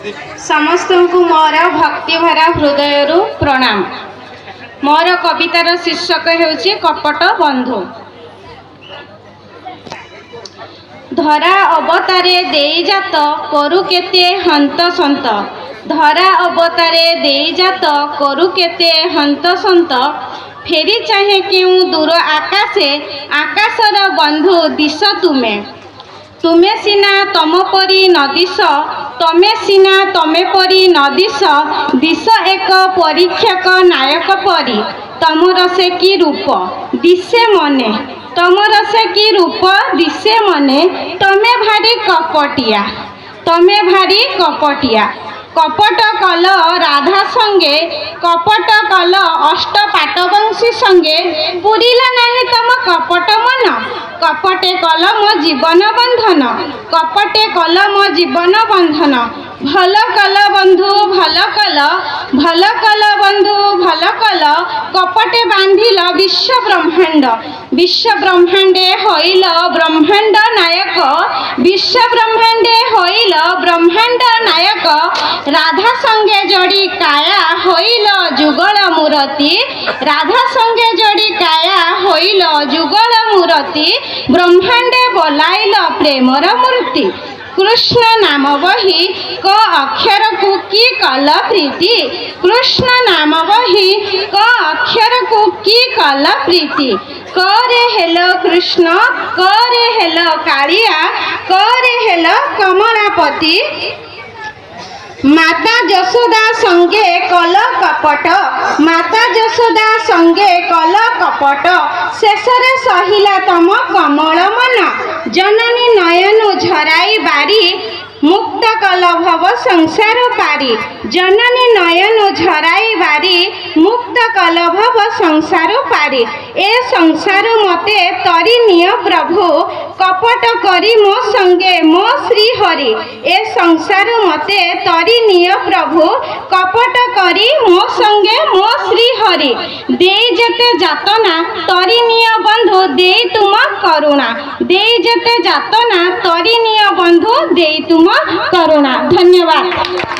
समस्त को मोर भक्ति भरा हृदय प्रणाम। मोर कवितार शीर्षक हेउछि कपट बंधु। धरा अवतारे देई जात करु केते हंत संत। धरा अवतारे देई जात करु केते हंत संत। फेरी चाहे क्यों दूर आकाशे आकाशर बंधु दिश तुमे। तुमे सिना तम परी नदिश तमे सिना तमे परी नदिश दिश एक परीक्षक नायक परी। तमर से की रूप दिशे मने तमर से की रूप दिशे मने। तमे भारी कपटिया तमे भारी कपटिया। कपट कल राधा संगे कपट कल अष्ट पाटवंशी संगे पुरिला नहीं तम कपट मन। कपटे कल मो जीवन बंधन कपटे कल मो जीवन बंधन। भल कल बंधु भल कल भल कल बंधु भल कल। कपटे बांधिल विश्व ब्रह्मांडे होइल ब्रह्मांड नायक। विश्व ब्रह्मांडे होइल ब्रह्मांड नायक। राधा संगे जोड़ी काया होइल जुगल मूर्ति। राधा संगे जोड़ी काया होइल जुगल मूर्ति। ब्रह्मांडे बोलाइल प्रेमर मूर्ति। कृष्ण नाम बही क अक्षर को की कल प्रीति। कृष्ण नाम बही क अक्षर को की कल प्रीति। करे हेलो कृष्ण करे हेलो कालिया करे हेलो कमलापति। माता यशोदा संगे कल कपट माता यशोदा संगे कल कपट। शेषरे सहिला तम कमल मन। जननी नयन झराई बारी मुक्त कल भव संसार पारी। जननी नयन झराई बारी मुक्त कल भव संसार पारी। ए संसार मते तरी निय प्रभु कपट करी मो संगे मो श्री हरि। ए संसार मते तरी निय प्रभु कपट करी मो संगे मो श्री हरि। देई जेते जातना तरी निय बंधु देई तुम करुणा। देई जेते जातना तरी निय बंधु देई तुम करुणा। धन्यवाद।